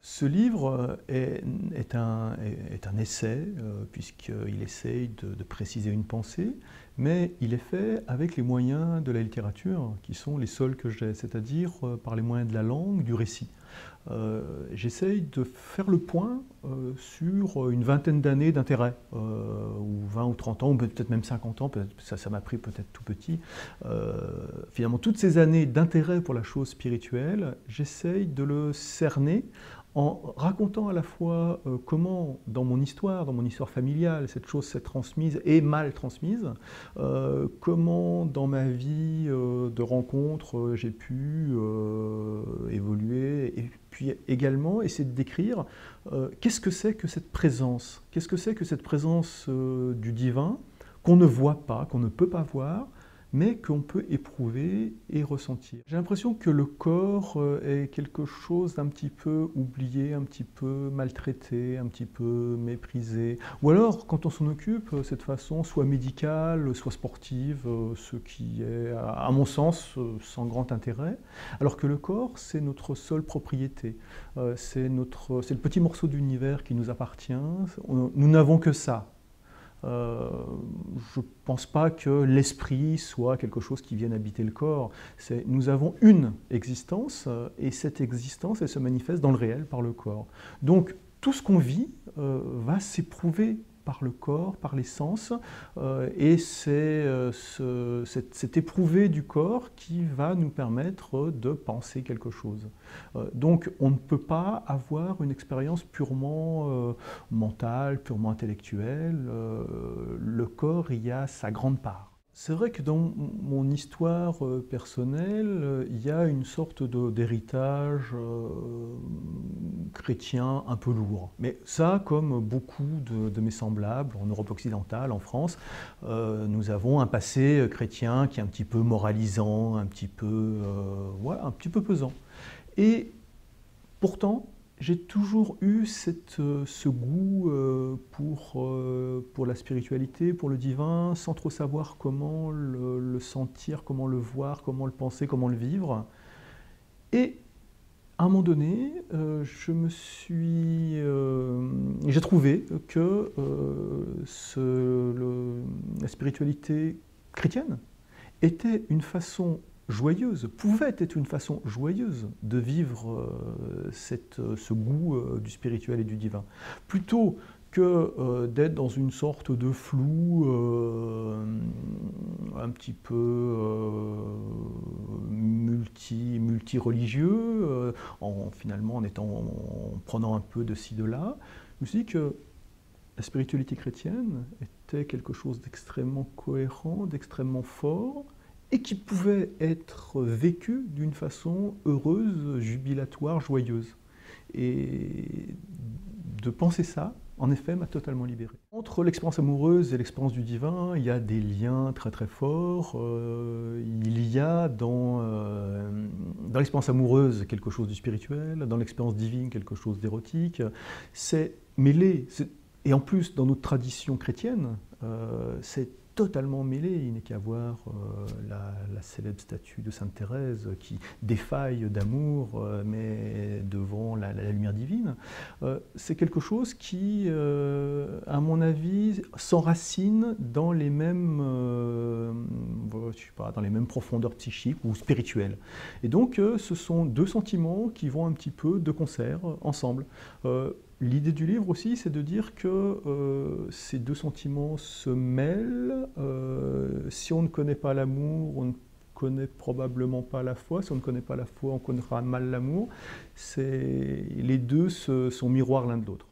Ce livre est un essai, puisqu'il essaye de préciser une pensée, mais il est fait avec les moyens de la littérature, qui sont les seuls que j'ai, c'est-à-dire par les moyens de la langue, du récit. J'essaye de faire le point sur une vingtaine d'années d'intérêt, ou 20 ou 30 ans, ou peut-être même 50 ans, ça m'a pris peut-être tout petit. Finalement, toutes ces années d'intérêt pour la chose spirituelle, j'essaye de le cerner en racontant à la fois comment, dans mon histoire familiale, cette chose s'est transmise et mal transmise, comment dans ma vie de rencontre j'ai pu évoluer, et puis également essayer de décrire qu'est-ce que c'est que cette présence, du divin qu'on ne voit pas, qu'on ne peut pas voir, mais qu'on peut éprouver et ressentir. J'ai l'impression que le corps est quelque chose d'un petit peu oublié, un petit peu maltraité, un petit peu méprisé. Ou alors, quand on s'en occupe, cette façon soit médicale, soit sportive, ce qui est, à mon sens, sans grand intérêt. Alors que le corps, c'est notre seule propriété. C'est le petit morceau d'univers qui nous appartient. Nous n'avons que ça. Je ne pense pas que l'esprit soit quelque chose qui vienne habiter le corps. Nous avons une existence, et cette existence, elle se manifeste dans le réel par le corps. Donc, tout ce qu'on vit va s'éprouver par le corps, par les sens, et c'est cet éprouvé du corps qui va nous permettre de penser quelque chose. Donc on ne peut pas avoir une expérience purement mentale, purement intellectuelle. Le corps y a sa grande part. C'est vrai que dans mon histoire personnelle, il y a une sorte d'héritage chrétien un peu lourd. Mais ça, comme beaucoup de mes semblables en Europe occidentale, en France, nous avons un passé chrétien qui est un petit peu moralisant, un petit peu pesant. Et pourtant, j'ai toujours eu ce goût pour la spiritualité, pour le divin, sans trop savoir comment le sentir, comment le voir, comment le penser, comment le vivre. Et à un moment donné, j'ai trouvé que la spiritualité chrétienne était une façon joyeuse, pouvait être une façon joyeuse de vivre ce goût du spirituel et du divin. Plutôt que d'être dans une sorte de flou un petit peu multi-religieux, en prenant un peu de ci, de là, je me suis dit que la spiritualité chrétienne était quelque chose d'extrêmement cohérent, d'extrêmement fort, et qui pouvait être vécu d'une façon heureuse, jubilatoire, joyeuse. Et de penser ça, en effet, m'a totalement libéré. Entre l'expérience amoureuse et l'expérience du divin, il y a des liens très très forts. Il y a dans l'expérience amoureuse quelque chose du spirituel, dans l'expérience divine quelque chose d'érotique. C'est mêlé. Et en plus, dans notre tradition chrétienne, c'est totalement mêlé. Il n'est qu'à voir la célèbre statue de Sainte Thérèse qui défaille d'amour, mais devant la lumière divine. C'est quelque chose qui, à mon avis, s'enracine dans les mêmes, dans les mêmes profondeurs psychiques ou spirituelles. Et donc, ce sont deux sentiments qui vont un petit peu de concert, ensemble. L'idée du livre aussi, c'est de dire que ces deux sentiments se mêlent. Si on ne connaît pas l'amour, on ne connaît probablement pas la foi. Si on ne connaît pas la foi, on connaîtra mal l'amour. Les deux sont miroirs l'un de l'autre.